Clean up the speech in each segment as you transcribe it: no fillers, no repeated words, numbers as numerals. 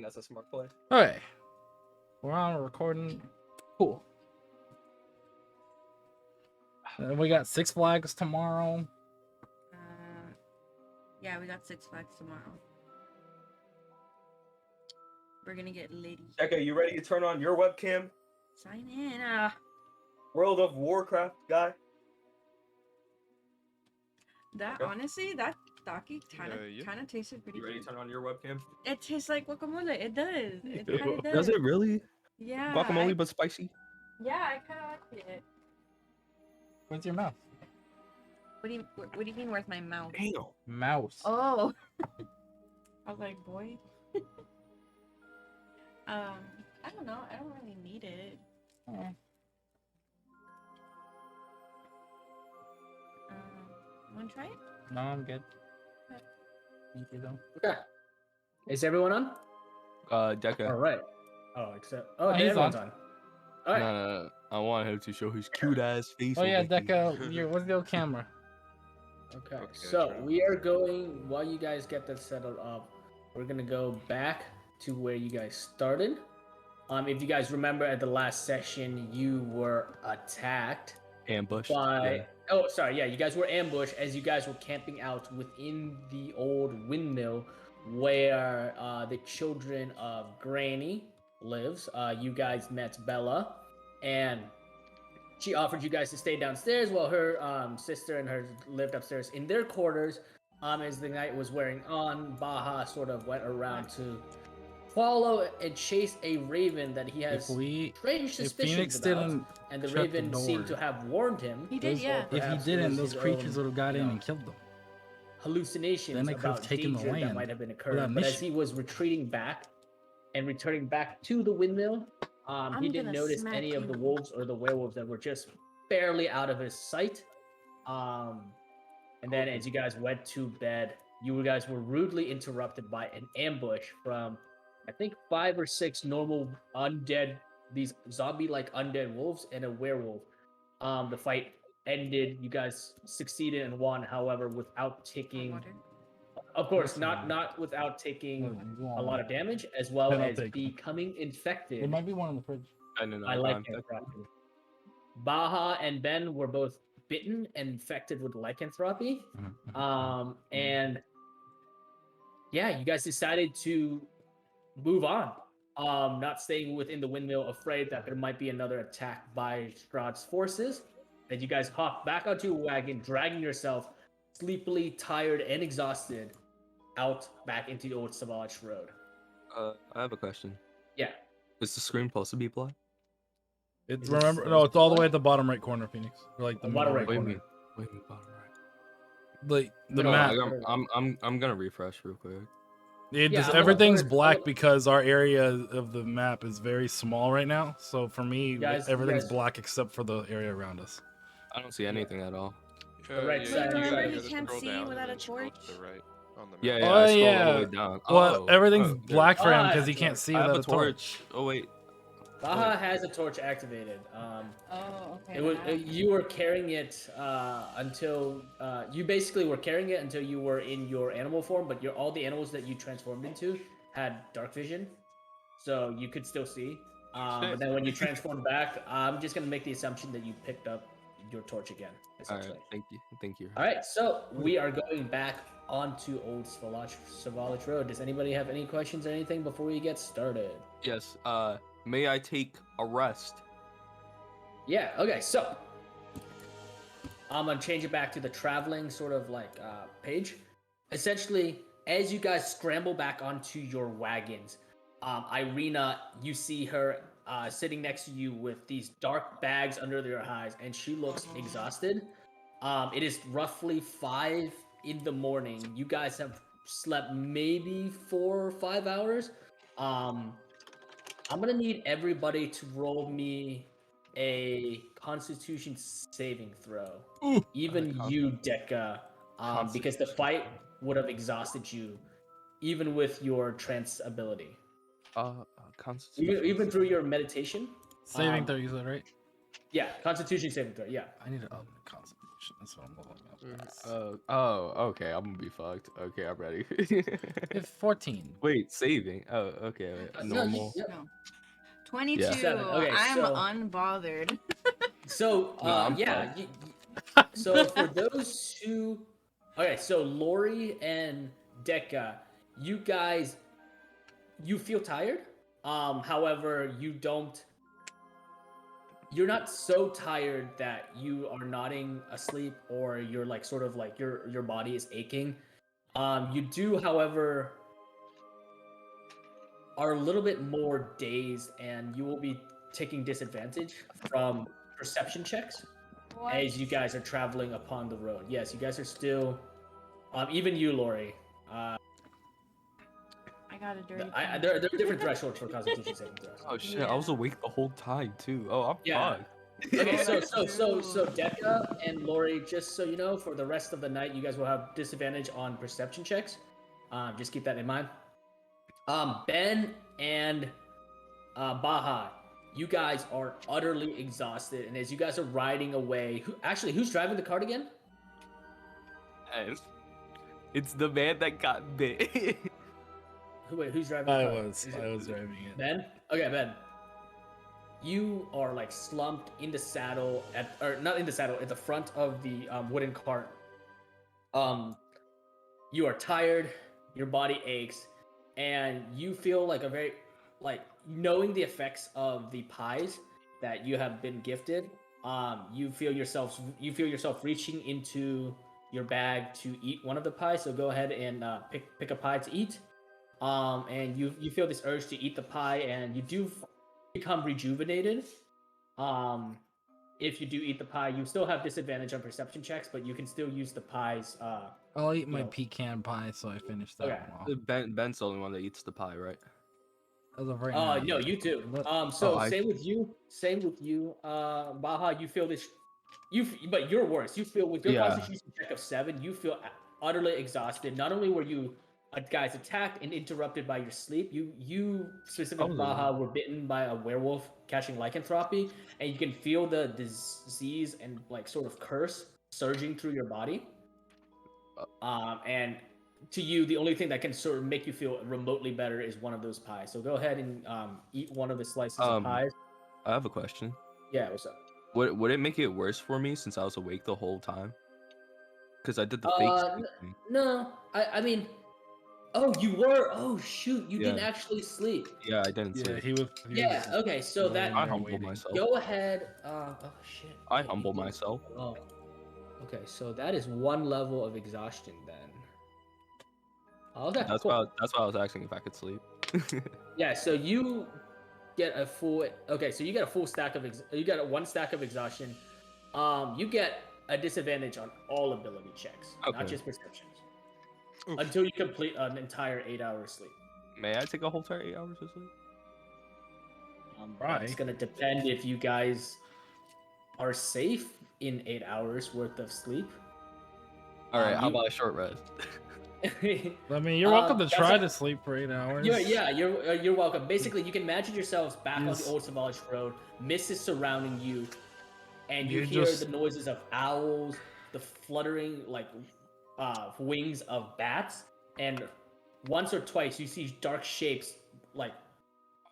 that's a smart play. Okay. We're on recording. Cool. We got Six Flags tomorrow. Yeah, we got Six Flags tomorrow. We're gonna get lady. Okay, you ready to turn on your webcam? Sign in. World of Warcraft guy. That Okay. honestly, that taki kind of tasted pretty You ready good. to turn on your webcam? It tastes like guacamole. It does. It kind of does. Does it really? Yeah. Guacamole, but spicy. Yeah, I kind of like it. Where's your mouse? What do you mean? Where's my mouth? Damn. Mouse. Oh. I was like, boy. I don't know. I don't really need it. Oh. Want to try it? No, I'm good. Thank you, though. Okay. Is everyone on? Deca. All right. Oh, except he's everyone's on. All right. No. I want him to show his cute ass face. Oh yeah, over here. Deca, what's the old camera? Okay. So we are going while you guys get that settled up. We're gonna go back to where you guys started. If you guys remember at the last session, you were attacked. Ambushed. By yeah. oh sorry, yeah, you guys were ambushed as you guys were camping out within the old windmill where the children of Granny lives. You guys met Bella, and she offered you guys to stay downstairs while her sister and her lived upstairs in their quarters. As the night was wearing on, Baja sort of went around to follow and chase a raven that he has strange suspicions about, and the raven seemed to have warned him. He did, yeah. If he didn't, those creatures would have got in and killed them. Hallucinations Then they could have about taken the danger that land might have been without occurring. But as mission. he was retreating back and returning back to the windmill, he didn't gonna notice smack any of you. the wolves or the werewolves that were just barely out of his sight. And then as you guys went to bed, you guys were rudely interrupted by an ambush from, I think, 5 or 6 normal undead, these zombie-like undead wolves and a werewolf. The fight ended. You guys succeeded and won, however, without taking, of course, not without taking a lot of damage, as well as becoming infected. There might be one in the fridge. I like lycanthropy. Baja and Ben were both bitten and infected with lycanthropy. And yeah, you guys decided to move on. Not staying within the windmill, afraid that there might be another attack by Strahd's forces. And you guys hop back onto a wagon, dragging yourself, sleepily, tired, and exhausted, out back into the old Savage Road. I have a question. Yeah. Is the screen supposed to be black? It's all the way at the bottom right corner, Phoenix. Or like the bottom middle right corner. Wait, bottom right. Like the No, map. I'm gonna refresh real quick. Everything's black because our area of the map is very small right now. So for me, everything's black except for the area around us. I don't see anything at all. Remember, he can't see without a torch. Yeah, I scrolled all the way down. Well, everything's black for him because he can't see without a torch. Oh wait. Baja has a torch activated. Okay. You were carrying it until you basically were carrying it until you were in your animal form, but all the animals that you transformed into had dark vision, so you could still see. But then when you transformed back, I'm just gonna make the assumption that you picked up your torch again. Essentially. All right, thank you. All right, so we are going back onto Old Savage Road. Does anybody have any questions or anything before we get started? Yes. May I take a rest? Yeah, okay, so I'm gonna change it back to the traveling sort of like page. Essentially, as you guys scramble back onto your wagons, Irina, you see her sitting next to you with these dark bags under their eyes, and she looks exhausted. It is roughly 5 in the morning. You guys have slept maybe 4 or 5 hours. I'm gonna need everybody to roll me a Constitution saving throw. Ooh. Even you, Deca, because the fight would have exhausted you, even with your trance ability. Constitution. Even through your meditation. Saving throw, you said, right? Yeah, Constitution saving throw. Yeah. I need to up Constitution. Constitution. That's what I'm looking up. Okay. I'm gonna be fucked. Okay, I'm ready. It's 14. Wait, saving. Oh, okay. Normal. No. 22. Yeah. 7. Okay, I'm so unbothered. so No, I'm yeah. fine. So for those who, okay, so Lori and Decca, you guys, you feel tired. However, you're not so tired that you are nodding asleep or you're like sort of like your body is aching. You do, however, are a little bit more dazed, and you will be taking disadvantage from perception checks as you guys are traveling upon the road. Yes, you guys are still, even you, Lori. I got a dirty. There are different thresholds for Constitution saving throws. Oh shit! I was awake the whole time too. Oh, I'm Yeah. fine. Okay, so Decca and Lori, just so you know, for the rest of the night, you guys will have disadvantage on perception checks. Just keep that in mind. Ben and Baha, you guys are utterly exhausted, and as you guys are riding away, who's driving the cart again? And it's the man that got bit. Who's driving the cart? I was driving it. Ben? Okay, Ben. You are like slumped in the saddle not in the saddle, at the front of the wooden cart. You are tired, your body aches, and you feel like a very, like, knowing the effects of the pies that you have been gifted. You feel yourself reaching into your bag to eat one of the pies. So go ahead and pick a pie to eat. And you feel this urge to eat the pie, and you do become rejuvenated. If you do eat the pie, you still have disadvantage on perception checks, but you can still use the pies. I'll eat my pecan pie, so I finished that Okay. one off. Ben's the only one that eats the pie, right? As of right now, No, you too. Same with you. Baha, you feel this. But you're worse. You feel with your Constitution check of 7, you feel utterly exhausted. Not only were you guys attacked and interrupted by your sleep, you specifically Baha were bitten by a werewolf catching lycanthropy, and you can feel the disease and like sort of curse surging through your body. And to you, the only thing that can sort of make you feel remotely better is one of those pies. So go ahead and eat one of the slices of pies. I have a question. Yeah, what's up? Would it make it worse for me since I was awake the whole time? Because I did the fake sleeping. No, I mean, oh, you were. Oh shoot, you didn't actually sleep. Yeah, I didn't sleep. He was. Okay, so that I humble myself. Go ahead. Oh shit. I humble myself. Oh. Okay, so that is one level of exhaustion then. Okay, that's cool. why I was asking if I could sleep. Yeah, so you get a full. Okay, so you get a full stack of. You get one stack of exhaustion. You get a disadvantage on all ability checks, not just perceptions, until you complete an entire 8-hour sleep. May I take a whole entire 8 hours of sleep? It's gonna depend if you guys are safe in 8 hours worth of sleep. All right, how about a short rest? I mean, you're welcome to try to sleep for 8 hours. You're welcome. Basically, you can imagine yourselves back on the old Savage Road. Mist is surrounding you, and you hear the noises of owls, the fluttering wings of bats, and once or twice you see dark shapes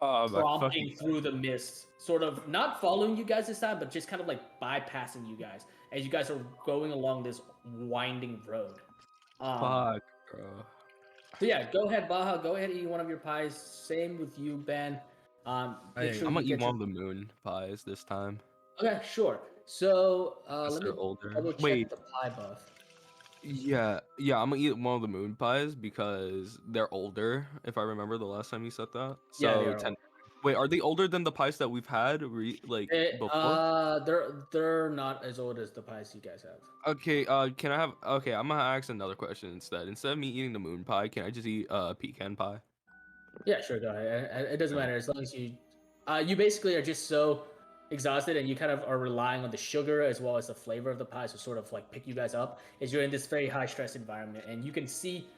tromping through the mist, sort of not following you guys this time, but just kind of like bypassing you guys as you guys are going along this winding road. Fuck, bro. So yeah, go ahead, Baha. Go ahead and eat one of your pies. Same with you, Ben. I'm gonna eat one of the moon pies this time. Okay, sure. So let me older. check the pie buff. Yeah, I'm gonna eat one of the moon pies because they're older. If I remember the last time you said that. So wait, are they older than the pies that we've had before? They're not as old as the pies you guys have. Okay, can I have? Okay, I'm gonna ask another question instead. Instead of me eating the moon pie, can I just eat pecan pie? Yeah, sure. Go ahead. It doesn't matter as long as you basically are just so exhausted, and you kind of are relying on the sugar as well as the flavor of the pie to sort of like pick you guys up as you're in this very high stress environment, and you can see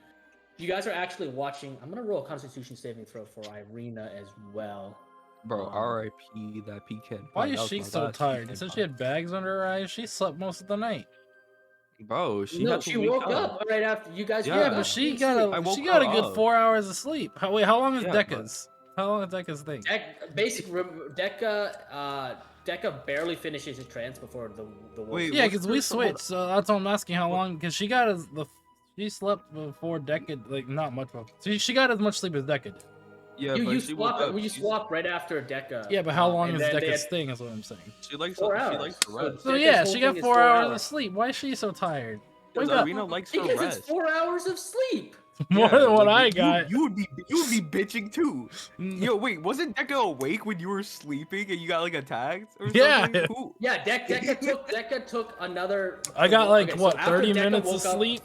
you guys are actually watching. I'm gonna roll a Constitution saving throw for Irina as well. Bro, R.I.P. that pecan pie. Why is she so tired? Since she had bags under her eyes, she slept most of the night. Bro, she No, had to she wake woke up. up right after you guys. Yeah, Yeah, woke but up. she Didn't sleep. I woke got her a good up. 4 hours of sleep. Wait, how long is Yeah, Deca's? How long is Deca's thing? Deca barely finishes his trance before the wolf. Wait, Yeah, wasn't because there we someone? switched, so that's why I'm asking how What? long. Because she got she slept before Deca, like not much. She got as much sleep as Deca did. Yeah, You but she woke swap up. you swap right after Deca. Yeah, but how long and is then they Deca's had thing? Is what I'm saying. She likes 4 she hours. likes to rest. So Deca's yeah, whole she got thing is 4 4 hours of hours. sleep. Why is she so tired? Because Wake up. Arena likes her Because rest. it's 4 hours of sleep. More Yeah, than what like, I got. You would be bitching too. Yo, wait, wasn't Deca awake when you were sleeping and you got like attacked or Yeah. something? Who? Yeah, Deca took another. I got like okay, what so after 30 Deca minutes of woke up sleep.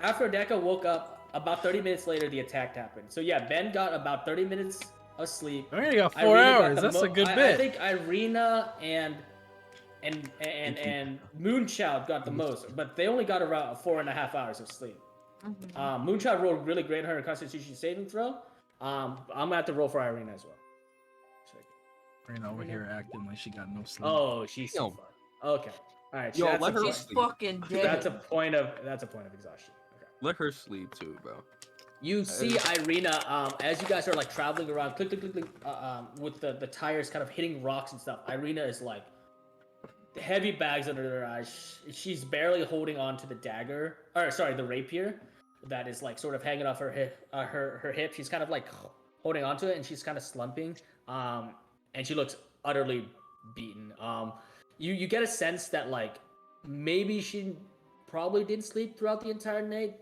After Deca woke up, about 30 minutes later, the attack happened. So yeah, Ben got about 30 minutes of sleep. I only got 4 Irina got hours. the That's a good I bit. think Irina and Moonchild got the most, but they only got around 4.5 hours of sleep. Moonchild rolled really great on her Constitution saving throw. I'm gonna have to roll for Irina as well. Irina over here acting like she got no sleep. Oh, she's so far. Okay. All right. Yo, that's let a her point. She's sleep. fucking dead. That's a point of exhaustion. Okay. Let her sleep too, bro. You see Irina, as you guys are like traveling around, click, with the tires kind of hitting rocks and stuff. Irina is like heavy bags under her eyes. She's barely holding on to the dagger, or sorry, the rapier that is like sort of hanging off her hip. She's kind of like holding onto it, and she's kind of slumping. And she looks utterly beaten. You get a sense that like maybe she probably didn't sleep throughout the entire night.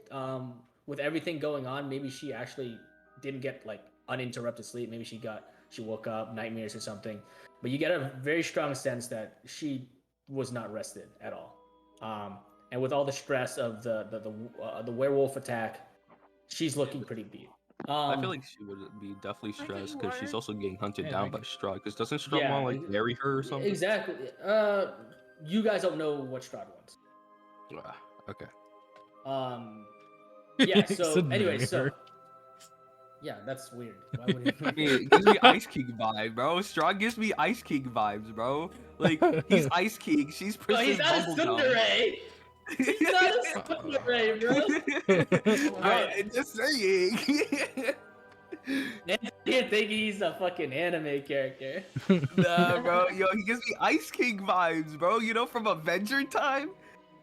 With everything going on, maybe she actually didn't get like uninterrupted sleep. Maybe she woke up, nightmares or something. But you get a very strong sense that she was not rested at all. And with all the stress of the werewolf attack, she's looking pretty beat. I feel like she would be definitely stressed because she's also getting hunted down by Strahd. Because doesn't Strahd want to like marry her or something? Exactly. You guys don't know what Strahd wants. Okay. Yeah. So anyway, yeah, that's weird. Why would he? I mean, it gives me Ice King vibe, bro. Strahd gives me Ice King vibes, bro. Like he's Ice King, she's Princess Bubblegum. He's not a tsundere, bro. Alright, just saying. You're thinking he's a fucking anime character. Nah, bro. Yo, he gives me Ice King vibes, bro. You know, from Avenger time.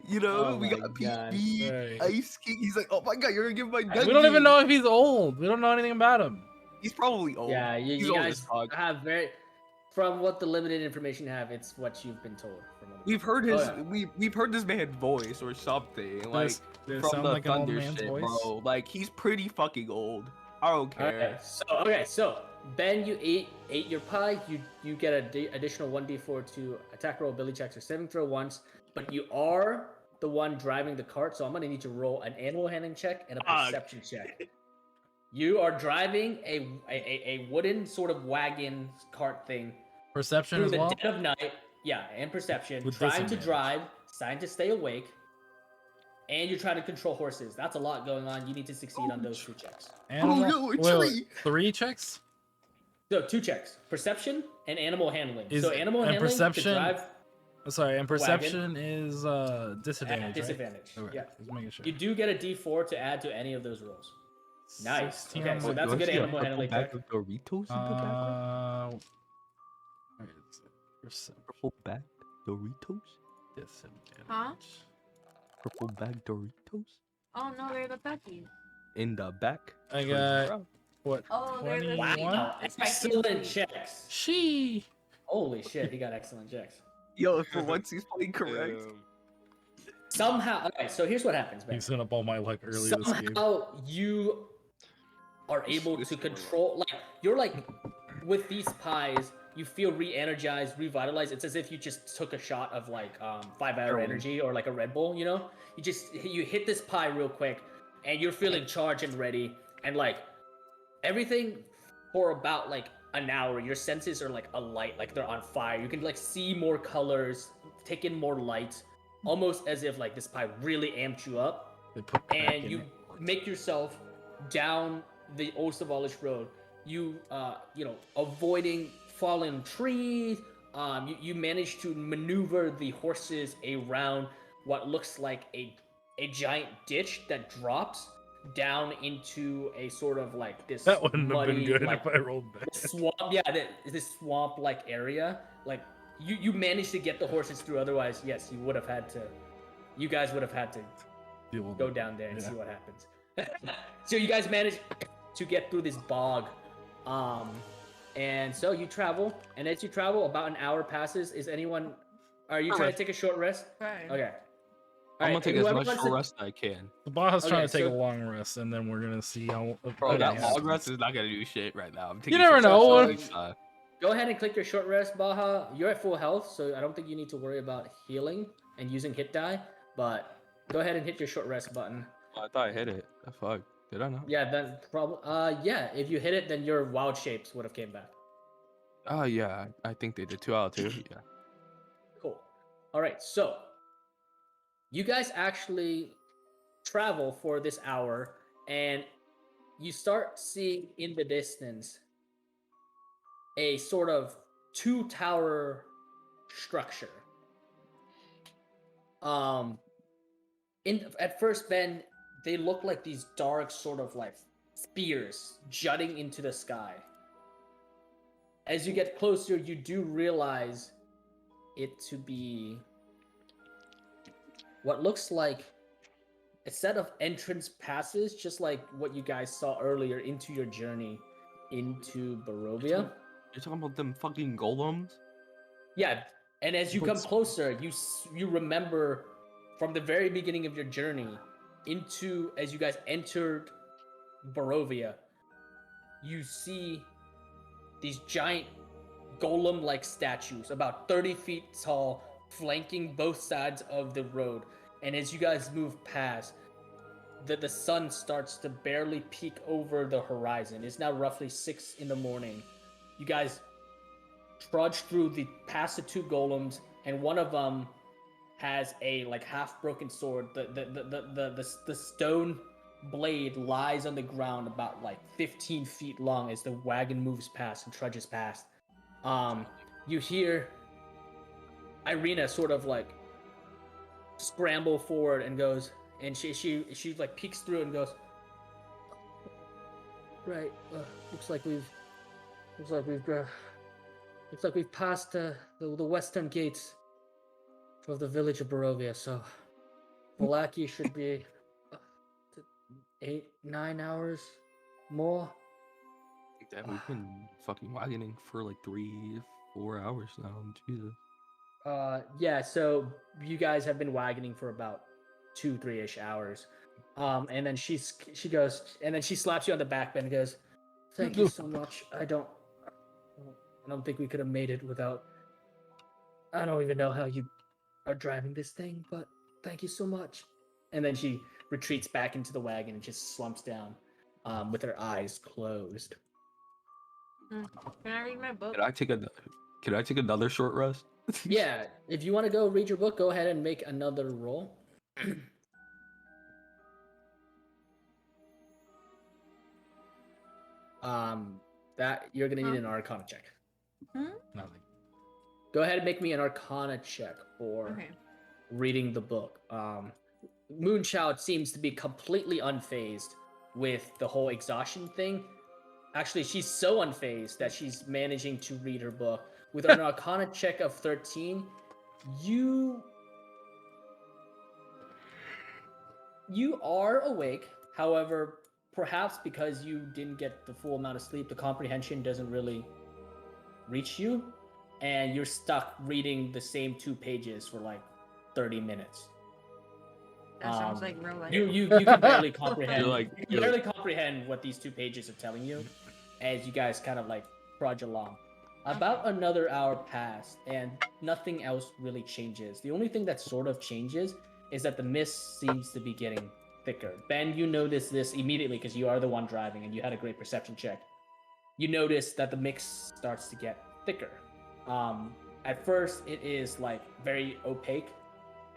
You know, we got PB, right. Ice King. He's like, oh my god, you're gonna give my. We don't even know if he's old. We don't know anything about him. He's probably old. Yeah, He's you old guys as fuck. have from what the limited information you have, it's what you've been told. We've heard his we've heard this man's voice or something like from the like Thunder shit, bro. Like he's pretty fucking old. I don't care. So Ben, you ate your pie. You get an additional 1d4 to attack roll, ability checks, or saving throw once. But you are the one driving the cart, so I'm gonna need to roll an animal handling check and a perception check. You are driving a wooden sort of wagon cart thing. Perception through as well? the dead of night. Yeah, and perception. With trying to disadvantage. drive, trying to stay awake, and you're trying to control horses. That's a lot going on. You need to succeed on those 2 checks. Animal, wait, 3 checks? So 2 checks: perception and animal handling. So animal and handling perception. to drive. Sorry, and perception is disadvantage. Disadvantage. Right? Okay, Yeah. just making sure. You do get a D4 to add to any of those rolls. Nice. 16 Okay, on so my- that's a good Do I see animal handling purple check. bag of Doritos in the background? where is it? Perception, Purple bag Doritos? disadvantage. Huh? Purple bag Doritos? Oh no, they're the Beckies. In the back. I towards the got front. what? Oh, they're the 21? Wow, It's my excellent favorite. checks. She. Holy shit, he got excellent checks. Yo, for once he's playing correct. Somehow, okay, so here's what happens, man. Using up all my luck early this game. Somehow you are able to control, like, you're like, with these pies, you feel re-energized, revitalized. It's as if you just took a shot of like 5-hour energy or like a Red Bull, you know? You hit this pie real quick and you're feeling charged and ready, and like everything for about like an hour, your senses are like alight, like they're on fire. You can like see more colors, take in more light, almost as if like this pie really amped you up. They put crack And in you it. make yourself down the Old Savalish Road. You avoiding fallen trees. You manage to maneuver the horses around what looks like a giant ditch that drops down into a sort of like this That wouldn't muddy, have been good like if I rolled bad. swamp. Yeah, this swamp like area. Like you managed to get the horses through. Otherwise, yes, you would have had to. You guys would have had to go down there and see what happens. So you guys managed to get through this bog, and so you travel. And as you travel, about an hour passes. Is anyone? Are you trying to take a short rest? Right. Okay. I'm gonna take as much short rest as I can. The Baja's trying to take so- a long rest, and then we're gonna see how. Bro, that happens. long rest is not gonna do shit right now. I'm taking You never short know. rest each time. Go ahead and click your short rest, Baja. You're at full health, so I don't think you need to worry about healing and using hit die. But go ahead and hit your short rest button. Oh, I thought I hit it. The fuck? Did I not? Yeah, then probably. Yeah. If you hit it, then your wild shapes would have came back. Oh yeah, I think they did 2 out of 2. Yeah. Cool. All right, so you guys actually travel for this hour, and you start seeing in the distance a sort of 2-tower structure. At first, Ben, they look like these dark sort of like spears jutting into the sky. As you get closer, you do realize it to be what looks like a set of entrance passes, just like what you guys saw earlier into your journey into Barovia. You're talking about them fucking golems? Yeah, and as you come closer, you remember from the very beginning of your journey into as you guys entered Barovia, you see these giant golem-like statues, about 30 feet tall, flanking both sides of the road. And as you guys move past, the sun starts to barely peek over the horizon. It's now roughly 6 in the morning. You guys trudge through past the 2 golems, and one of them has a like half broken sword. The stone blade lies on the ground about like 15 feet long as the wagon moves past and trudges past. You hear Irina sort of like scramble forward and goes, and she like peeks through and goes, right, looks like we've passed the western gates of the village of Barovia, so Valaki should be 8-9 hours more. Damn, we've been fucking wagoning for like 3-4 hours now. Jesus. Yeah, so you guys have been wagoning for about 2-3-ish hours. And then she goes, and then she slaps you on the back and goes, "Thank you so much. I don't think we could have made it without. I don't even know how you are driving this thing, but thank you so much." And then she retreats back into the wagon and just slumps down, with her eyes closed. Can I read my book? Can I take another short rest? Yeah, if you want to go read your book, go ahead and make another roll. That you're gonna need an Arcana check. Nothing. Go ahead and make me an Arcana check for reading the book. Moonchild seems to be completely unfazed with the whole exhaustion thing. Actually, she's so unfazed that she's managing to read her book. With an Arcana check of 13, you are awake. However, perhaps because you didn't get the full amount of sleep, the comprehension doesn't really reach you, and you're stuck reading the same 2 pages for like 30 minutes. That sounds like real life. You can barely comprehend. You barely comprehend what these 2 pages are telling you, as you guys kind of like trudge along. About another hour passed, and nothing else really changes. The only thing that sort of changes is that the mist seems to be getting thicker. Ben, you notice this immediately because you are the one driving, and you had a great perception check. You notice that the mix starts to get thicker. At first, it is like very opaque,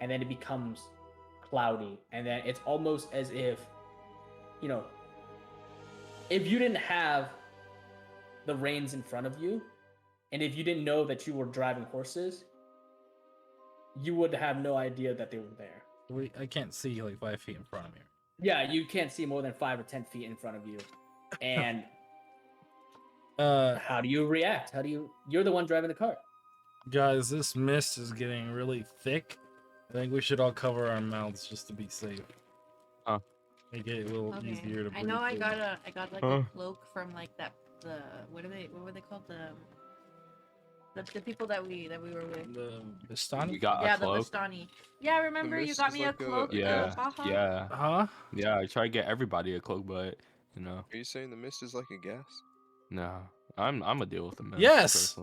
and then it becomes cloudy, and then it's almost as if, if you didn't have the reins in front of you, and if you didn't know that you were driving horses, you would have no idea that they were there. I can't see like 5 feet in front of me. Yeah, you can't see more than 5 or 10 feet in front of you. And how do you react? You're the one driving the car. Guys, this mist is getting really thick. I think we should all cover our mouths just to be safe. Make it a little easier to breathe. I know I got like a cloak from like what were they called? The people that we were with. The Vistani? We got a cloak. The Vistani. Yeah, remember you got me a cloak? Yeah. Huh? Yeah, I try to get everybody a cloak, but you know. Are you saying the mist is like a gas? No. I'm a deal with the mist. Yes.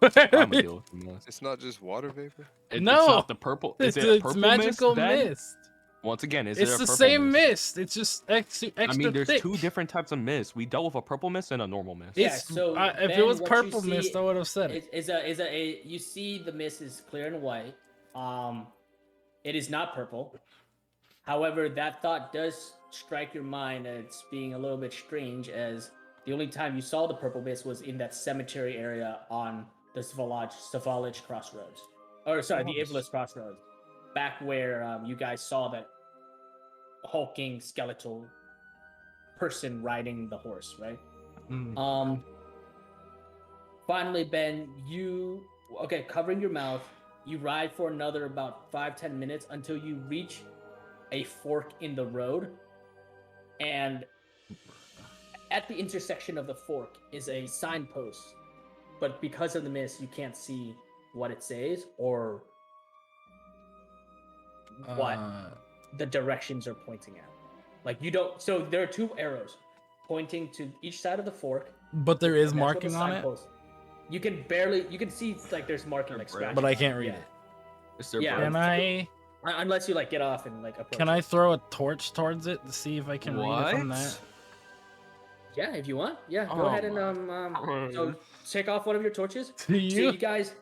I'm a deal with the mist. It's not just water vapor? It's not the purple. Is it a purple magical mist? Once again, it's the same mist. It's just extra I mean, there's thick. 2 different types of mist. We dealt with a purple mist and a normal mist. Yeah, so if it was purple mist, I would have said it. You see the mist is clear and white. It is not purple. However, that thought does strike your mind as being a little bit strange, as the only time you saw the purple mist was in that cemetery area on the Savalage Crossroads. Or sorry, the Ivlis Crossroads. Back where you guys saw that hulking skeletal person riding the horse, right? Finally, Ben, covering your mouth, you ride for another about 5-10 minutes until you reach a fork in the road, and at the intersection of the fork is a signpost, but because of the mist, you can't see what it says or what the directions are pointing at. Like you don't. So there are 2 arrows pointing to each side of the fork. But there is marking on it. You can see like there's marking like scratch. But I can't read it. Can I? Unless you like get off and like approach. Can I throw a torch towards it to see if I can read it from that? Yeah, if you want. Yeah, go ahead and so take off one of your torches. So you guys.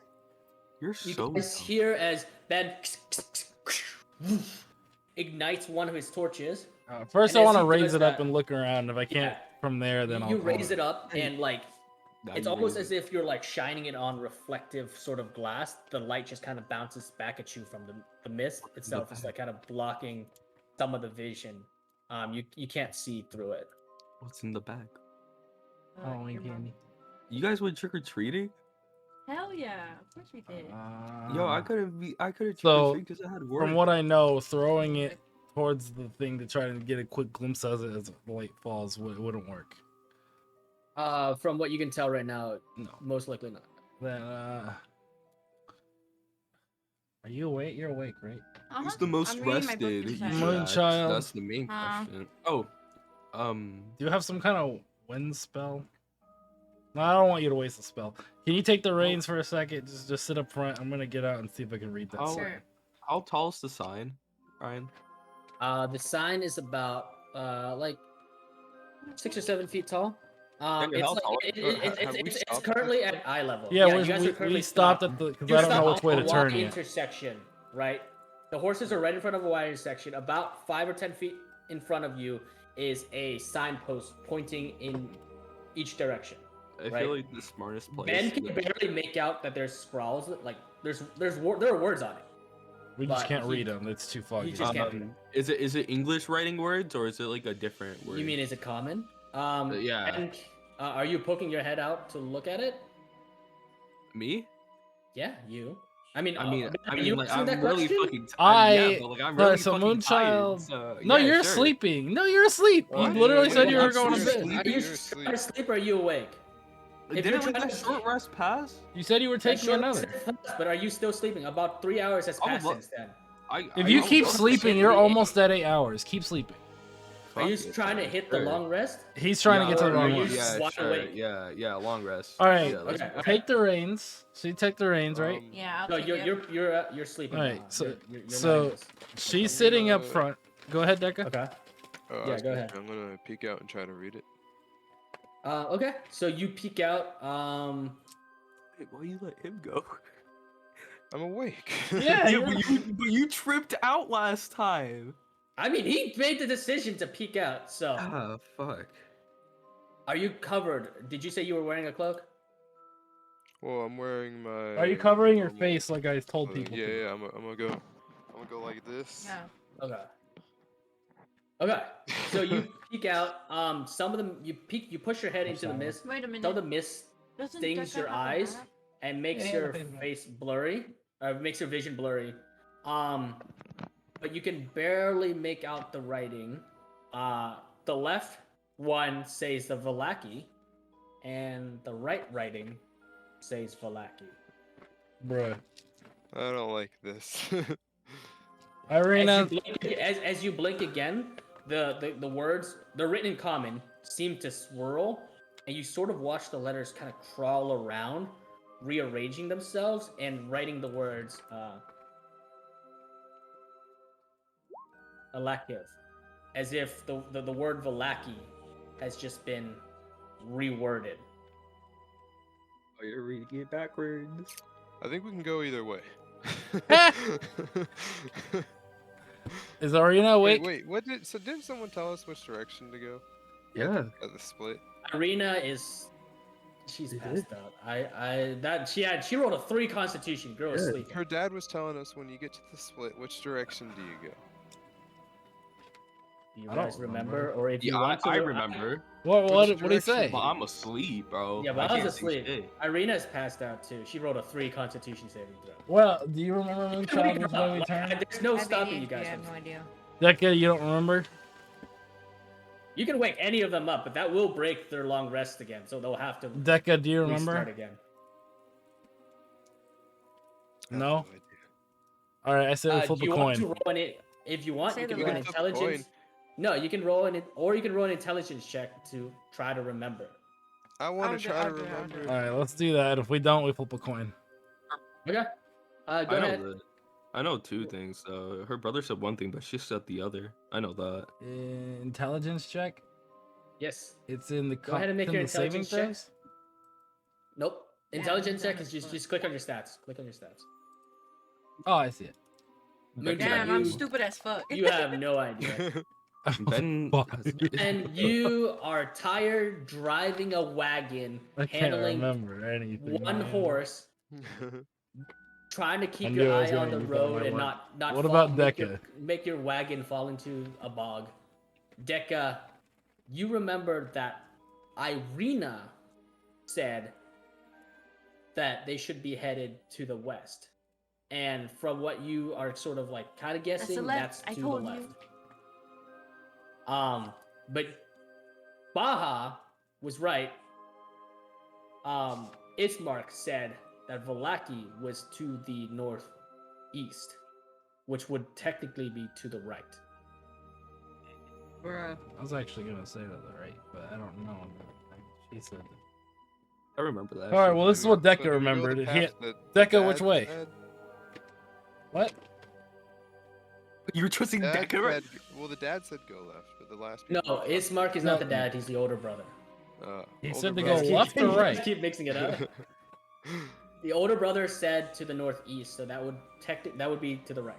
You're so. You guys hear as Ben ignites one of his torches. First, I want to raise it up and look around. If I can't from there, then you raise it up and like it's almost as if you're like shining it on reflective sort of glass. The light just kind of bounces back at you from the mist itself. Is like kind of blocking some of the vision. You can't see through it. What's in the bag? Oh, candy. You guys went trick or treating? Hell yeah, of course we did. Yo, I couldn't trick or treat because I had work. From what I know, throwing it towards the thing to try to get a quick glimpse of it as the light falls wouldn't work. From what you can tell right now, no, most likely not. Then, are you awake? You're awake, right? Who's the most rested? Moonchild. That's the main question. Oh, do you have some kind of wind spell? No, I don't want you to waste the spell. Can you take the reins for a second? Just sit up front. I'm gonna get out and see if I can read that. How tall is the sign, Ryan? The sign is about like 6 or 7 feet tall. It's currently at eye level. Yeah, we stopped at the because I don't know which way to turn yet. Intersection, right? The horses are right in front of a wide intersection. About 5 or 10 feet in front of you is a signpost pointing in each direction. I feel like the smartest place. Ben can barely make out that there's scrawls. Like there are words on it. We just can't read them. It's too foggy. Is it English writing words or is it like a different word? You mean is it common? Yeah. And, are you poking your head out to look at it? Me? Yeah, you. I'm like, I'm really fucking tired. But like, I'm really so fucking Moonchild. tired. So, no, you're sleeping. No, you're asleep. You literally said you were going to bed. Are you trying to sleep or are you awake? If you're trying to short rest pass? You said you were taking another. But are you still sleeping? About 3 hours has passed since then. If you keep sleeping, you're almost at 8 hours. Keep sleeping. Are you trying to hit the long rest? He's trying to get to the long rest. Yeah, long rest. All right, take the reins. So you take the reins, right? Yeah. No, you're sleeping. All right, so she's sitting up front. Go ahead, Deca. Okay. Yeah, go ahead. I'm gonna peek out and try to read it. Okay, so you peek out. Wait, why you let him go? I'm awake. Yeah, but you tripped out last time. I mean, he made the decision to peek out, so. Ah, fuck. Are you covered? Did you say you were wearing a cloak? Well, I'm wearing my. Are you covering your normal face like I told clothing. people Yeah, to? yeah. I'm gonna go. I'm gonna go like this. Yeah. Okay. Okay. So you peek out. Some of them you peek. You push your head into the mist. Wait a Some of minute. the mist Doesn't stings Deca your have a eyes hat? and makes Yeah, your the face mask. face blurry. Makes your vision blurry. But you can barely make out the writing. The left one says the Valaki, and the right writing says Valaki. Bruh. I don't like this. Irina. As you blink again, the words, they're written in common, seem to swirl, and you sort of watch the letters kind of crawl around, rearranging themselves and writing the words Alakiv, as if the word Valaki has just been reworded. Oh, you're reading it backwards. I think we can go either way. Is Irina Wait, awake? wait. What did? So didn't someone tell us which direction to go? Yeah. At the split. Irina is, she's passed out. She rolled a 3 Constitution. Girl is Yeah. sleeping. Her dad was telling us when you get to the split, which direction do you go? Do you I don't guys remember? remember. Or if you Yeah, want to, I remember. What Which did he say? direction? But I'm asleep, bro. Yeah, but I can't was think asleep. shit. Irina's passed out too. She rolled a 3 Constitution saving throw. Well, do you remember Moonchild was when we Like, turned? there's no I have stopping you ADHD, guys I have from. no idea. Deca, you don't remember? You can wake any of them up, but that will break their long rest again, so they'll have to Deca, do you restart remember? again. I have No? idea. All right, I said we Do flip a you want to coin. roll it? If you want, Say you the can roll an right. flip a coin. intelligence. No, you can roll an, or you can roll an intelligence check to try to remember. I want I'll to do- try I'll to do it, I'll do remember. All right, let's do that. If we don't, we flip a coin. Okay. Go I know ahead. that. I know 2 things. Her brother said one thing, but she said the other. I know that. Intelligence check. Yes. It's in the Go ahead and make in your the saving intelligence throws. checks. Nope. Yeah, Intelligence dumb check is as just fuck. just click on your stats. Click on your stats. Oh, I see it. Moonchild, Damn, I'm you- stupid as fuck. You have no idea. Ben Fuck. And you are tired driving a wagon, I can't handling remember anything. one man. horse, trying to I keep knew your I was eye on gonna the use that on road my and work. not What about make Deca? make your wagon fall into a bog. Deca, you remember that Irina said that they should be headed to the west. And from what you are sort of like kind of That's the guessing, left. that's I to told the you. left. But Baha was right. Ismark said that Valaki was to the northeast, which would technically be to the right. Bruh. I was actually gonna say that right, but I don't know. She said it. I remember that. All right, well, this is what So Deca do we go remembered. the He- path that Deca, which Dad way? said? What? You're trusting Dad Deca, right? said- well, the dad said go left, but the last. No, people- Ismark is No. not the dad; he's the older brother. He older said to brother. go left or You guys right? keep mixing it up. The older brother said to the northeast, so that would be to the right.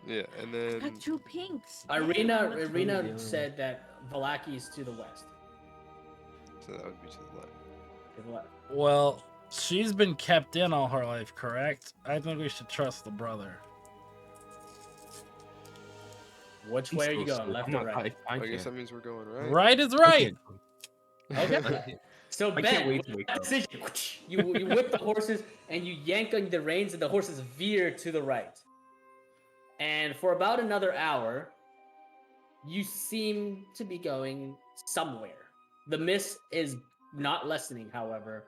Yeah, and I then got 2 pinks. Irina Yeah. said that Valaki is to the west. so that would be to the left. To the left. Well, she's been kept in all her life, correct? I think we should trust the brother. Which way are you going, left or right? I guess that means we're going right. Right is right. Okay. So I Ben, can't wait with to wake that up. decision, you whip the horses and you yank on the reins, and the horses veer to the right. And for about another hour, you seem to be going somewhere. The mist is not lessening, however,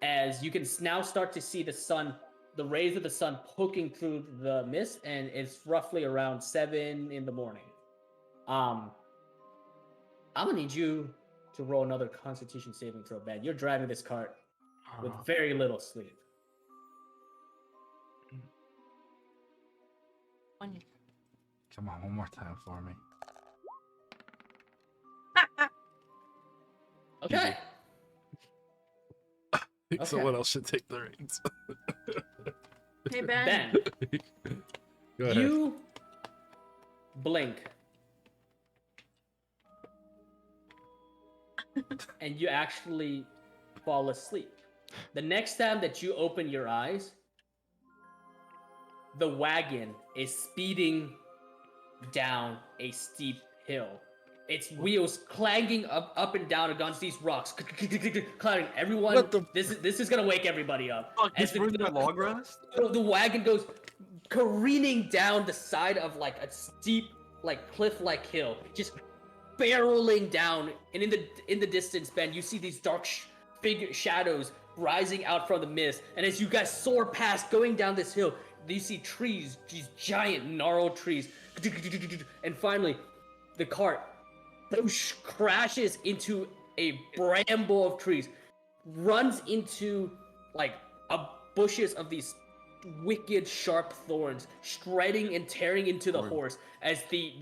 as you can now start to see the sun, the rays of the sun poking through the mist, and it's roughly around 7 in the morning. I'm gonna need you to roll another Constitution saving throw, Ben. You're driving this cart with very little sleep. Come on, one more time for me. Okay. Someone else should take the reins. Hey, Ben. Ben, Go ahead. you blink. And you actually fall asleep. The next time that you open your eyes, the wagon is speeding down a steep hill. Its wheels clanging up and down against these rocks, clattering. Everyone, What the- this is gonna wake everybody up. Fuck, As this brings my long rest? the wagon goes careening down the side of like a steep, like cliff-like hill, just barreling down. And in the distance, Ben, you see these dark shadows rising out from the mist. And as you guys soar past, going down this hill, you see trees, these giant gnarled trees, and finally, the cart crashes into a bramble of trees, runs into like bushes of these wicked sharp thorns, shredding and tearing into the horse as the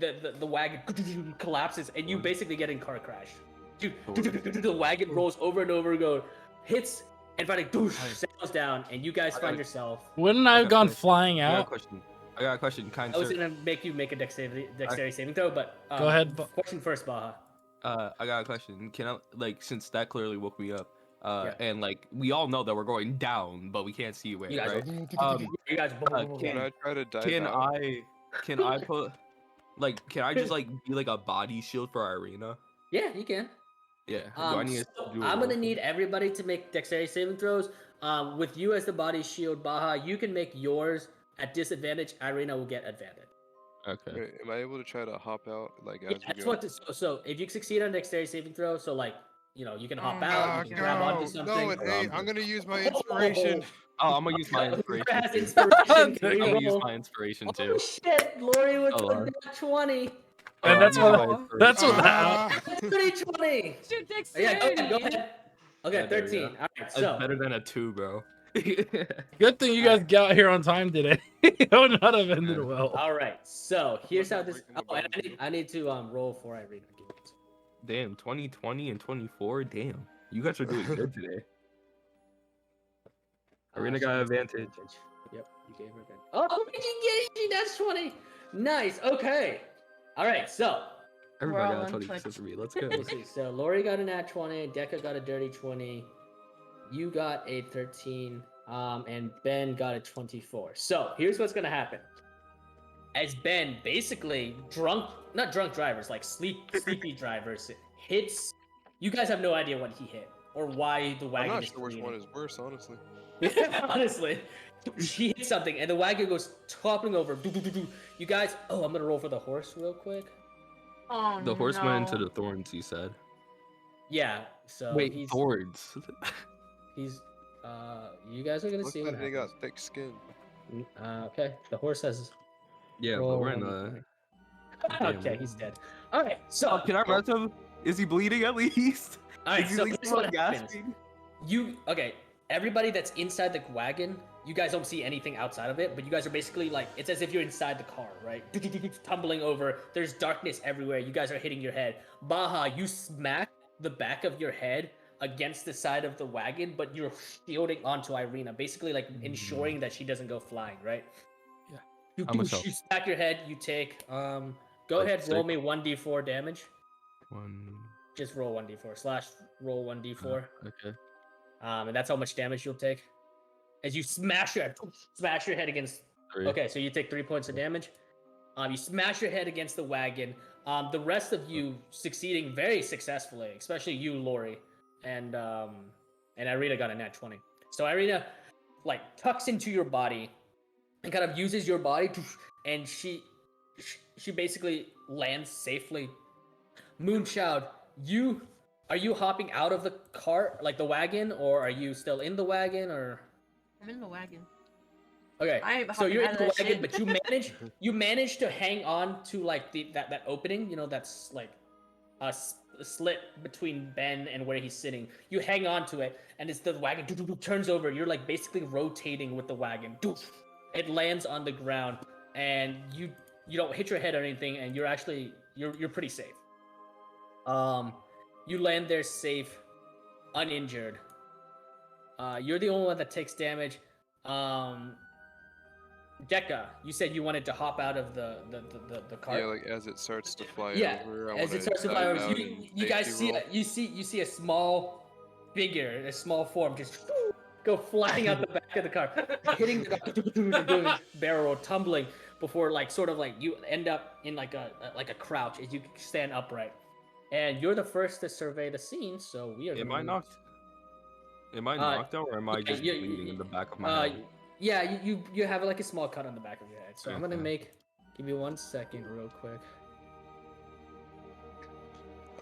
wagon collapses, and you basically get in car crash. The wagon rolls over and over again, hits, and finally sails down, and you guys find yourself. Wouldn't I have gone flying out? I got a question, kind I was sir. gonna make you make a dexterity saving throw, but Go ahead. Question first, Baha. I got a question. Can I, like, since that clearly woke me up, Yeah. and like we all know that we're going down, but we can't see where, You guys, right? you guys. Can I try to dive Can out? can I put, like, can I just like be like a body shield for our arena? Yeah, you can. Yeah. Do I need to So do a I'm roll gonna for need it? everybody to make dexterity saving throws. With you as the body shield, Baha, you can make yours at disadvantage. Irina will get advantage. Okay. Wait, am I able to try to hop out like Yeah, as we that's go? what. So if you succeed on dexterity saving throw, so like you can hop Ah, out, you can grab onto something. No, it ain't. I'm gonna use my inspiration. Oh, I'm gonna use my Whoever inspiration. has too. inspiration, can I'm gonna use reroll. my inspiration Oh too. shit, Lori with Oh, the Lord. nat 20. And that's I'm what. using my That's what. Ah. 20. Your Yeah, dexterity. go ahead. Okay, Yeah, there we 13. go. All right, That's so better than a 2, bro. Good thing you guys got here on time today. It would not have ended Yeah. well. all right, so here's how this. Breaking the Oh, and bone. I need to roll for Irina. Give it. Damn, 2020 and 24. Damn, you guys are doing good today. Irina She got gets advantage. Yep, you gave her advantage. Oh, she that's 20. Nice. Okay. All right. So Everybody all got a on 20 Twitch. except for me. Let's go. let's see. So Lori got a nat 20. Deca got a dirty 20. You got a 13. And Ben got a 24. So here's what's gonna happen. As Ben, basically not drunk drivers, like sleepy drivers, hits. You guys have no idea what he hit or why the I'm wagon not is sure which careening. one is worse, honestly. Honestly, she hit something and the wagon goes toppling over. You guys, I'm gonna roll for the horse real quick. Oh, The horse no. went into the thorns, he said. Yeah, so Wait, he's thorns. you guys are gonna Looks see what like they got happens. thick skin. Okay, the horse has. Yeah, but roll we're in one the. d20. Okay, he's dead. All right, so Oh, can I rest him? Is he bleeding at least? all right, Is he so at least here's what not happens. gasping? Everybody that's inside the wagon, you guys don't see anything outside of it, but you guys are basically like, it's as if you're inside the car, right? Tumbling over. There's darkness everywhere. You guys are hitting your head. Baha, you smack the back of your head against the side of the wagon, but you're shielding onto Irina, basically like ensuring that she doesn't go flying, right? Yeah. You, I'm a you self. smack your head, you take, go Like ahead, roll six. me 1d4 damage. One. Just roll 1d4 / roll 1d4. Okay. And that's how much damage you'll take as you smash your head against. 3. Okay, so you take 3 points of damage. You smash your head against the wagon. The rest of you succeeding very successfully, especially you, Lori, and Irina got a nat 20. So Irina like tucks into your body and kind of uses your body to, and she basically lands safely. Moonchild, are you hopping out of the cart, like the wagon, or are you still in the wagon, or? I'm in the wagon. Okay, I ain't so hopping you're out in of the that wagon, shit. but you manage to hang on to like that opening, that's like a slit between Ben and where he's sitting. You hang on to it, and it's the wagon turns over. You're like basically rotating with the wagon. It lands on the ground, and you don't hit your head or anything, and you're actually you're pretty safe. You land there safe, uninjured. You're the only one that takes damage. Dekka, you said you wanted to hop out of the cart. Yeah, like as it starts to fly Yeah, over. I as wanna it starts to fly dive over, out you and guys safety see roll. you see a small figure, a small form just go flying out the back of the car, hitting the doing barrel roll, tumbling before like sort of like you end up in like a crouch as you stand upright. And you're the first to survey the scene, so we are. Am I knocked out, or am I just bleeding in the back of my head? Yeah, you have like a small cut on the back of your head. So I'm gonna give me 1 second, real quick.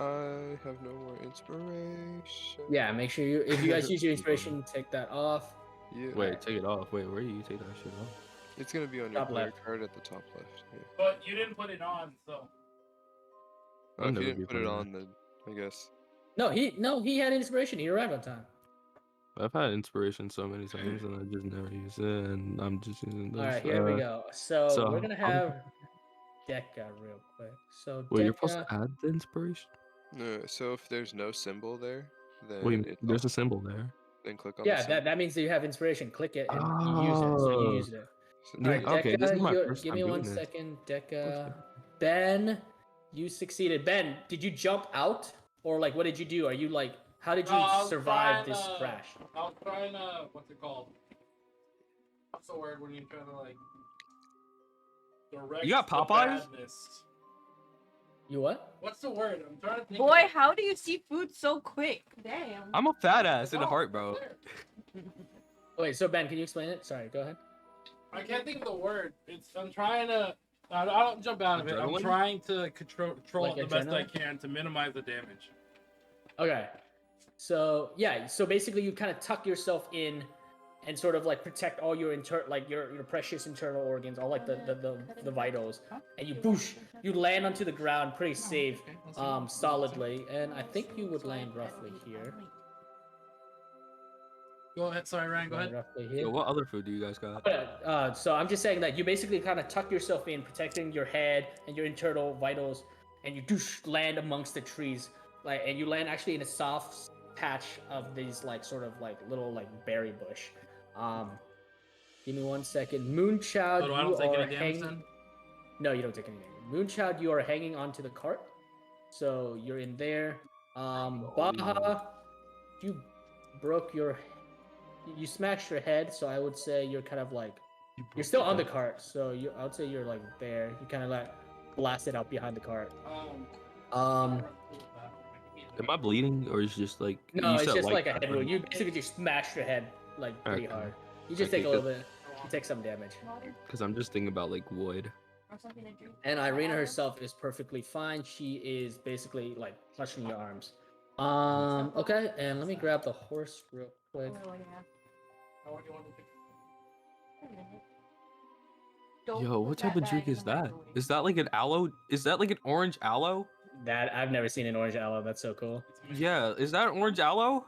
I have no more inspiration. Yeah, make sure if you guys use your inspiration, take that off. Yeah. Wait, take it off. Wait, where do you take that shit off? It's gonna be on your Top player left. card at the top left. Yeah. But you didn't put it on, so. Oh, if you didn't put it on, then I guess. No, he had inspiration. He arrived on time. I've had inspiration so many times and I just never use it, and I'm just using this. All right, here we go. So we're gonna have Deca real quick. So Wait, Deca, you're supposed to add the inspiration? No, so if there's no symbol there, then Wait, there's a symbol there. Then click on the symbol. that means that you have inspiration. Click it and you use it. So you used it. So All right, Deca, okay, this is my first give time me doing 1 this. second. Deca, Ben, you succeeded. Ben, did you jump out or like what did you do? Are you like how did you survive this crash? I was trying to what's it called? What's the word when you're trying to like direct You got the Popeyes? badness? You what? What's the word? I'm trying to think. Boy, how do you see food so quick? Damn. I'm a fat ass in the heart, bro. Wait, so Ben, can you explain it? Sorry, go ahead. I can't think of the word. I'm trying to. I don't jump out of it. I'm Adrenaline? trying to control Like it the best I adrenaline? can to minimize the damage. Okay. So yeah, so basically you kind of tuck yourself in and sort of like protect all your your precious internal organs, all like the vitals, and you boosh, you land onto the ground pretty safe, solidly, and I think you would land roughly here. Go ahead. Sorry, Ryan. Go ahead. Roughly Yo, here. what other food do you guys got? So I'm just saying that you basically kind of tuck yourself in, protecting your head and your internal vitals, and you doosh land amongst the trees, and you land actually in a soft patch of these sort of little berry bush. Give me 1 second. Moonchild, So I you don't take are any damage hanging. then? No, you don't take any damage. Moonchild, you are hanging onto the cart, so you're in there. Baha, you broke your. You smashed your head, so I would say you're kind of you're still on the cart, so I would say you're there. You kind of blasted out behind the cart. Am I bleeding, or is it just like? No, you it's said just like a that, head wound. right? You basically just smashed your head pretty Okay. hard. You just Okay, take a little bit. You take some damage. Because I'm just thinking about wood. And Irina herself is perfectly fine. She is basically clutching your arms. Okay, and let me grab the horse real quick. Yo, what type of drink is that? Is that like an aloe? Is that like an orange aloe? That I've never seen an orange aloe. That's so cool. Yeah, is that an orange aloe?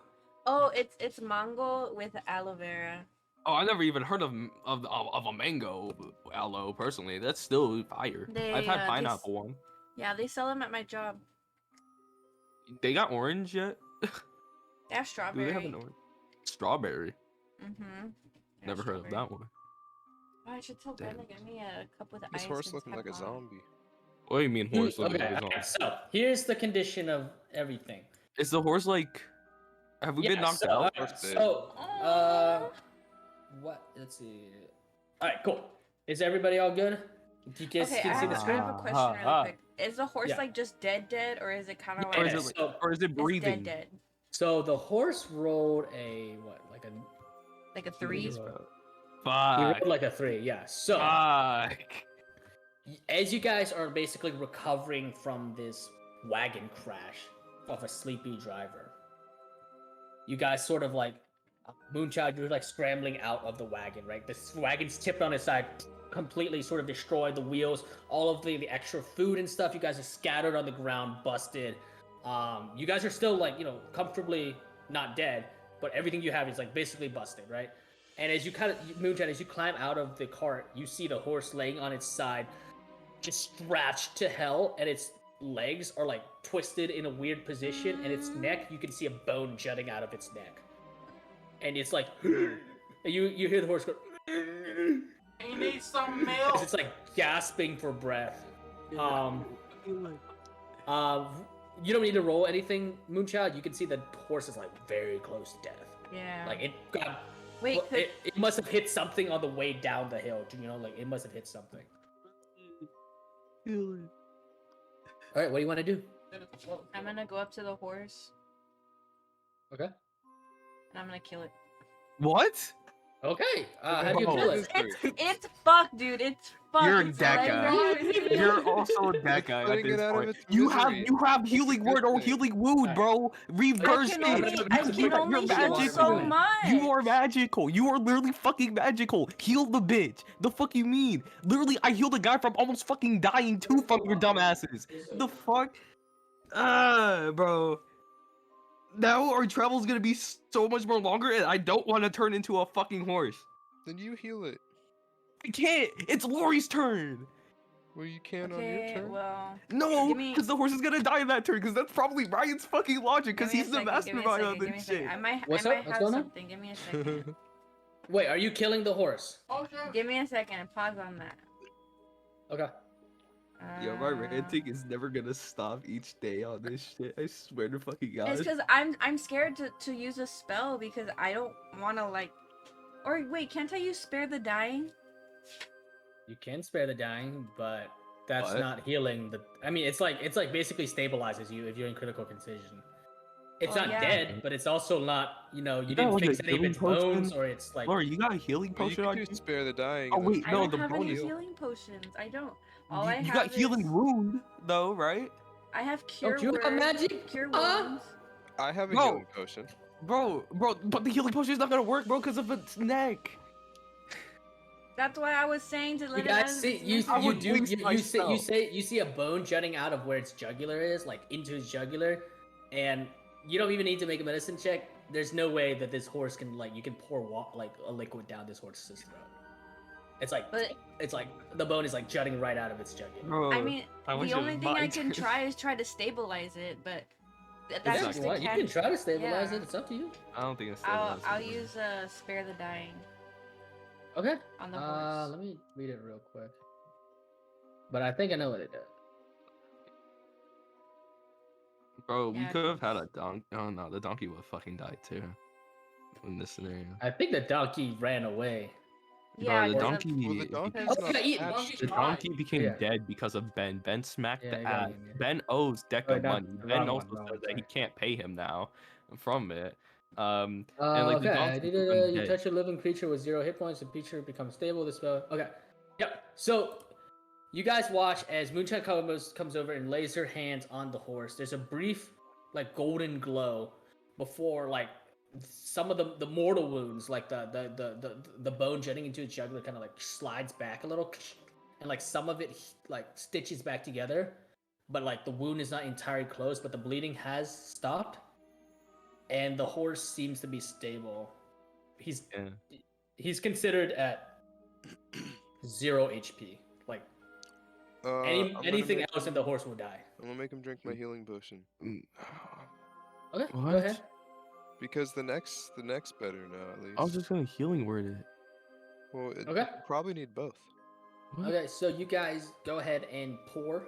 Oh, it's mango with aloe vera. Oh, I never even heard of a mango aloe personally. That's still fire. I've had pineapple one. Yeah, they sell them at my job. They got orange yet? They have Do strawberry. they have an orange? Strawberry. Mm-hmm. Never heard of that one. Oh, I should tell Ben to get me a cup with This ice. horse and looking like a pepper. zombie. What do you mean horse looking Okay, like a okay, zombie? so here's the condition of everything. Is the horse like? Have we been knocked out? What? Let's see. All right, cool. Is everybody all good? Do you guys Okay, can see the I screen? have a question really quick. Is the horse Yeah. just dead, or is it kind of Or like is it, so- or is it it's breathing? dead? So the horse rolled a what? Like a 3? He Fuck. rolled like a 3. Yeah. So Fuck. as you guys are basically recovering from this wagon crash of a sleepy driver, you guys sort of Moonchild, you're scrambling out of the wagon, right? This wagon's tipped on its side, completely sort of destroyed the wheels, all of the extra food and stuff. You guys are scattered on the ground, busted. You guys are still comfortably not dead, but everything you have is basically busted, right? And as you Moonchild, as you climb out of the cart, you see the horse laying on its side, just scratched to hell, and its legs are twisted in a weird position, and its neck, you can see a bone jutting out of its neck. And it's and you hear the horse go. He needs some milk. It's gasping for breath. You don't need to roll anything, Moonchild. You can see the horse is very close to death. Yeah. It got Wait, Well, it must have hit something on the way down the hill. You know, like it must have hit something. All right, what do you want to do? I'm gonna go up to the horse Okay. and I'm gonna kill it. What? Okay. How do you Bro, kill It's, it? it's fucked, dude. It's fucked. You're It's that legs guy. are losing. You're also that It's guy at putting it this out of point. its You misery. have healing It's a good word or thing. healing wound, Alright. bro. Reverse I it. can You're only heal magical. so much. You are magical. You are literally fucking magical. Heal the bitch. The fuck you mean? Literally, I healed a guy from almost fucking dying too from your dumbasses. The fuck? Bro. Now our travel's gonna be so much more longer, and I don't want to turn into a fucking horse. Then you heal it. I can't. It's Lori's turn. Well, you can on your Okay, turn. well, No, give me- because the horse is gonna die in that turn. Because that's probably Ryan's fucking logic. Because give me a he's the second, give me a mastermind second, on give me a this second. shit. I might What's have up? What's going on? something. Give me a second. Wait, are you killing the horse? Give me a second. Pause on that. Okay. Yo, my ranting is never gonna stop each day on this shit. I swear to fucking God. It's because I'm scared to use a spell because I don't want to like. Or wait, can't I use spare the dying? You can spare the dying, but that's What? not healing the. I mean, it's like basically stabilizes you if you're in critical concision. It's Well, not yeah. dead, but it's also not. You know, you got, didn't like, a fix any of healing its bones, potion? or it's like. Laura, you got a healing Well, you potion can on do you? spare the dying. Oh, and then wait, I no, don't the have any bonus. healing potions. I don't. All You, I you have got is healing wound, though, right? I have cure Don't you have word, magic? cure Huh? wounds. I have a Bro. healing potion. Bro, but the healing potion is not gonna work, bro, because of its neck. That's why I was saying to You let it out guys of see, its you misery. would do waste my spell. you see a bone jutting out of where its jugular is, like into its jugular, and you don't even need to make a medicine check. There's no way that this horse can you can pour like a liquid down this horse's throat. It's like But- the bone is like jutting right out of its jugular. Bro, I mean, I wish the it only was thing I my can turn. try is try to stabilize it, but that's not Yeah, just if a you want, you catch. can try to stabilize Yeah. it. It's up to you. I don't think it's I'll stabilized. use spare the dying Okay. on the horse. Let me read it real quick. But I think I know what it does. Bro, we Yeah, could have had a donkey. Oh no, the donkey would fucking die too. In this scenario. I think the donkey ran away. Yeah, Bro, the 'cause of- donkey. Well, the donkey's Oh, not yeah, eat attached The to donkey became Yeah. dead because of Ben. Ben smacked Yeah, the I got ass. it, yeah. Ben owes Deca Oh, not- money. the Ben wrong also one, says that he sorry. can't pay him now from it. And like the Okay, donkey you became dead. touch a living creature with 0 hit points, the creature becomes stable. This spell. Okay. Yep. So you guys watch as Moonshine comes over and lays her hands on the horse. There's a brief golden glow before some of the mortal wounds, like the bone jutting into its jugular kind of slides back a little, and some of it stitches back together, but the wound is not entirely closed, but the bleeding has stopped. And the horse seems to be stable. He's considered at 0 HP. I'm gonna Anything make else, and the horse will die. I'm gonna make him drink my healing potion Okay, What? go ahead. because the neck's better now at least. I was just gonna healing word it. Well, Okay. you probably need both. What? Okay, so you guys go ahead and pour.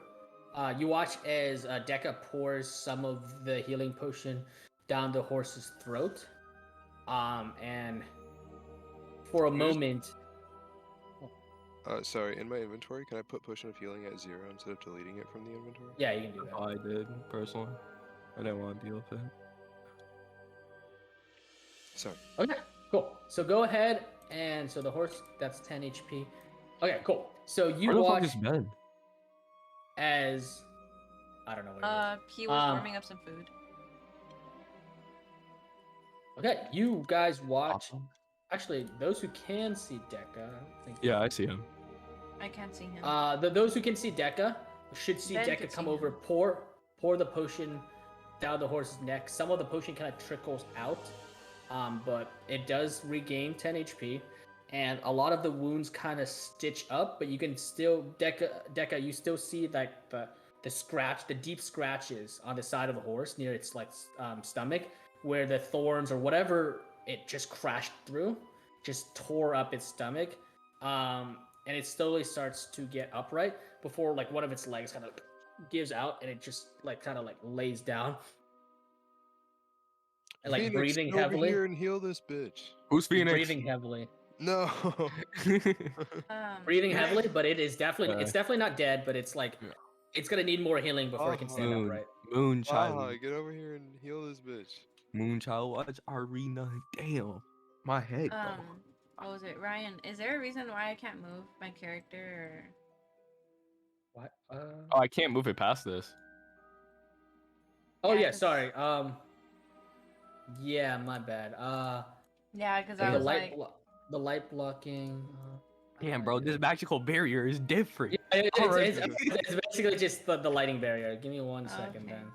You watch as Deca pours some of the healing potion down the horse's throat. And for a moment, Sorry, in my inventory, can I put potion of healing at 0 instead of deleting it from the inventory? yeah, you can do that. I did personally. I didn't want to deal with it. Sorry. Okay, cool. So go ahead and so the horse, that's 10 HP. Okay, cool. So you Where the fuck watch is Ben? as I don't know what it is. He was warming up some food. Okay, you guys watch. Awesome. Actually, those who can see Deca, I don't think. Yeah, I see him. I can't see him. Those who can see Deca should see Ben Deca could come see over, him. pour the potion down the horse's neck. Some of the potion kind of trickles out, but it does regain 10 HP, and a lot of the wounds kind of stitch up. But you can still Deca, you still see the deep scratches on the side of the horse near its stomach, where the thorns or whatever it just crashed through, just tore up its stomach. And it slowly starts to get upright before one of its legs kind of gives out and it just kind of lays down. and like Phoenix, breathing get over heavily. here and heal this bitch. Who's You're Phoenix? breathing heavily. No. Breathing can I- heavily, but it's definitely not dead, but it's like Yeah. it's gonna need more healing before it can stand Moon, upright. Moonchild, Get over here and heal this bitch. Moonchild, watch Arena. Damn, my head. Though. What was it, Ryan? Is there a reason why I can't move my character? What? Oh, I can't move it past this. Oh Yeah, yeah, 'cause- sorry. Yeah, my bad. Yeah, because Like I the was like, the light blocking. Damn, bro, this magical barrier is different. Yeah, Alright. it's basically just the lighting barrier. Give me 1 second Okay. then.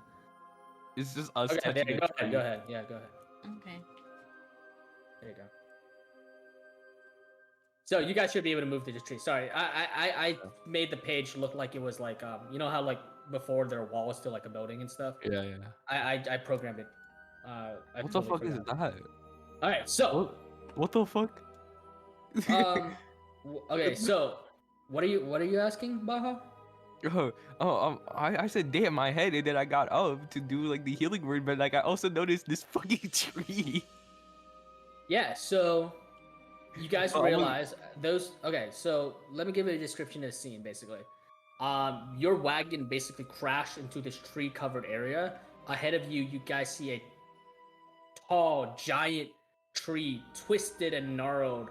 It's just us Okay, there touching you a go. Ahead, tree. go ahead. Yeah, go ahead. okay. There you go. So you guys should be able to move to this tree. Sorry, I made the page look like it was like you know how like before their wall was still like a building and stuff. Yeah, yeah. I programmed it. I What the totally fuck is forgot. that? All right, so What the fuck? okay, so what are you asking, Baha? I said damn my head, and then I got up to do like the healing word, but like I also noticed this fucking tree. Yeah, so you guys Oh, realize those. Okay, so let me give you a description of the scene. Basically, your wagon basically crashed into this tree-covered area. Ahead of you, you guys see a tall, giant tree, twisted and gnarled,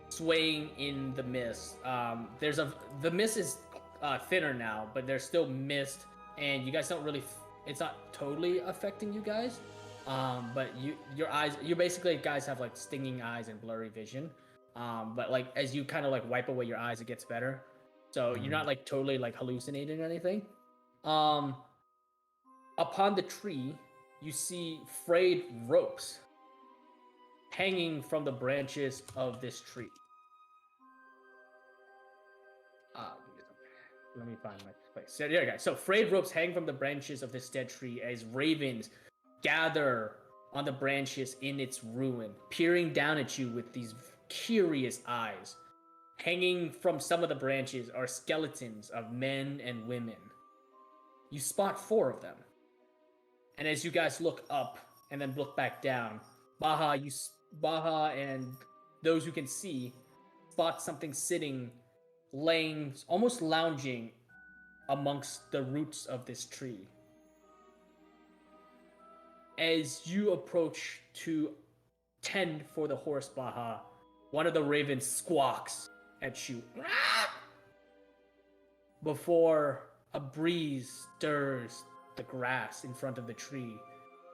swaying in the mist. The mist is thinner now, but there's still mist, and you guys don't really. It's not totally affecting you guys. But your eyes, you basically guys have like stinging eyes and blurry vision. But like as you kind of like wipe away your eyes, it gets better. So you're not like totally like hallucinating or anything. Upon the tree, you see frayed ropes hanging from the branches of this tree. Let me find my place. So there you go. So frayed ropes hang from the branches of this dead tree as ravens gather on the branches in its ruin, peering down at you with these curious eyes. Hanging from some of the branches are skeletons of men and women. You spot 4 of them. And as you guys look up and then look back down, Baha and those who can see spot something sitting, laying, almost lounging amongst the roots of this tree. As you approach to tend for the horse, Baha, one of the ravens squawks at you before a breeze stirs the grass in front of the tree,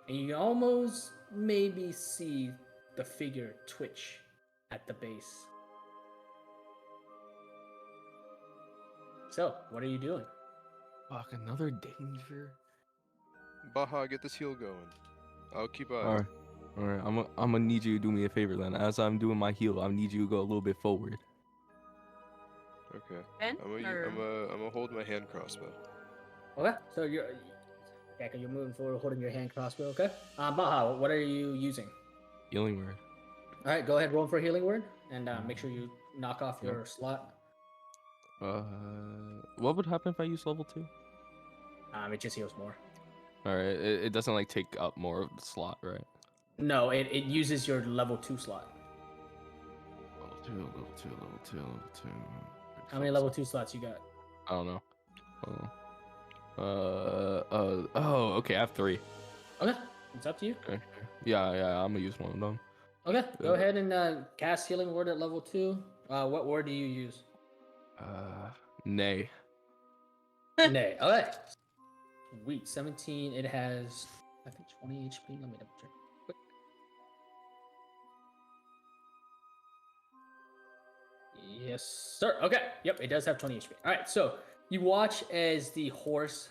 and you almost maybe see the figure twitch at the base. So, what are you doing? Fuck, another danger. Baha, get this heal going. I'll keep eyes. All right. I'm gonna need you to do me a favor then. As I'm doing my heal, I need you to go a little bit forward. Okay. Ben? I'm gonna hold my hand crossbow. Okay, so you're moving forward, holding your hand crossbow. Okay. Baha, what are you using? Healing word. All right, go ahead, roll for healing word, and make sure you knock off your slot. What would happen if I use level 2? It just heals more. All right. It doesn't like take up more of the slot, right? No, it uses your level 2 slot. Level 2, level 2, level 2, level 2. How many level 2 slots you got? I don't know. Oh, okay. I have 3. Okay, it's up to you. Okay. Yeah. I'm gonna use one of them. Okay, go ahead and cast healing word at level 2. What word do you use? Nay. Nay. Okay. Sweet. 17. It has, I think, 20 HP. Let me double check. Quick. Yes, sir. Okay. Yep, it does have 20 HP. All right. So you watch as the horse,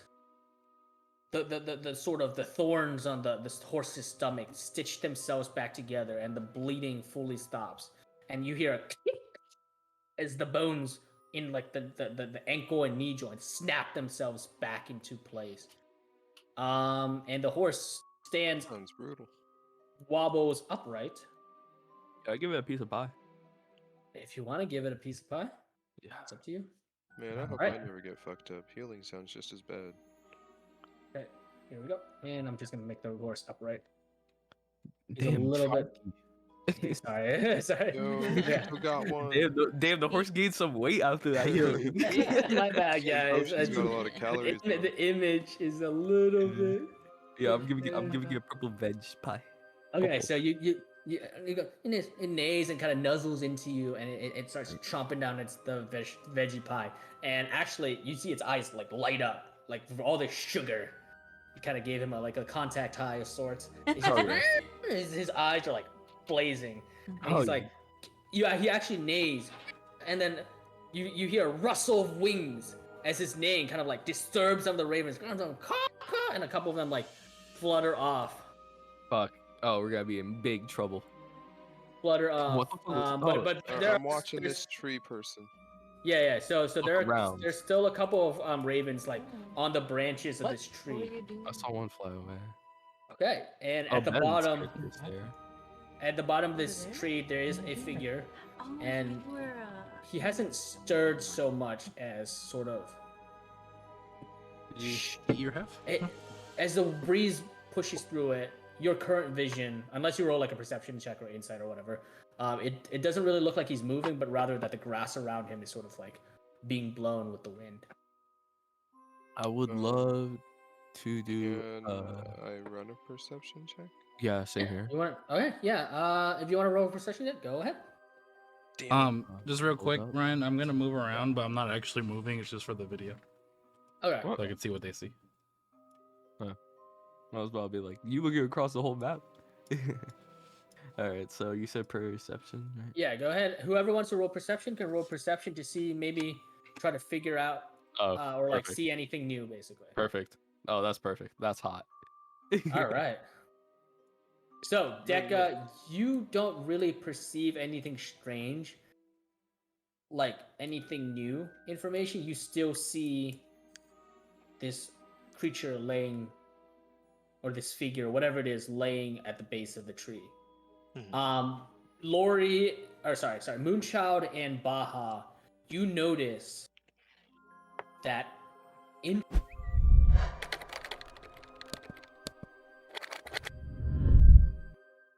the sort of the thorns on the horse's stomach stitch themselves back together, and the bleeding fully stops. And you hear a click as the bones in like the ankle and knee joints snap themselves back into place. And the horse stands, Sounds brutal. wobbles upright. Yeah, I give it a piece of pie. If you want to give it a piece of pie, Yeah. it's up to you. Man, I hope Alright. I never get fucked up. Healing sounds just as bad. Okay, here we go. And I'm just gonna make the horse upright. He's a little bit. Sorry. Yo, Yeah. who got one? Damn, the horse gained some weight after that healing. My bad, guys. Potion's got a lot of calories. The image is a little bit. Yeah, I'm giving you a purple veg pie. Okay, Purple. so you go, it neighs and kind of nuzzles into you, and it starts chomping down the veggie pie. And actually, you see its eyes like light up, like from all the sugar. It kind of gave him a contact high of sorts. His eyes are like blazing, and he's like, he actually neighs, and then you hear a rustle of wings as his neighing kind of like disturbs some of the ravens, and a couple of them like flutter off. Fuck. Oh, we're gonna be in big trouble. Flutter off. What the fuck is- But I'm watching this tree person. Yeah. So there's still a couple of ravens like on the branches of this What were tree. you doing? I saw one fly away. Okay, and Oh, at the Ben's bottom, character's there. at the bottom of this Over there? tree, there is a figure. Oh, And you were, He hasn't stirred so much as sort of Did you eat your half? as the breeze pushes through it. Your current vision, unless you roll like a perception check or insight or whatever, it doesn't really look like he's moving, but rather that the grass around him is sort of like being blown with the wind. I would love to do. Can I run a perception check? Yeah, same here. You want? Okay, yeah. If you want to roll a perception, go ahead. Just real quick, up. Ryan, I'm gonna move around, but I'm not actually moving. It's just for the video, Okay. so I can see what they see. I was about to be like, you looking across the whole map. All right, so you said perception, right? Yeah, go ahead. Whoever wants to roll perception can roll perception to see, maybe try to figure out or like perfect. see anything new, basically. Perfect. Oh, that's perfect. That's hot. All right. So, Dekka, you don't really perceive anything strange, like anything new information. You still see this creature laying, or this figure, whatever it is, laying at the base of the tree. Lori, or sorry, Moonchild and Baha, you notice that in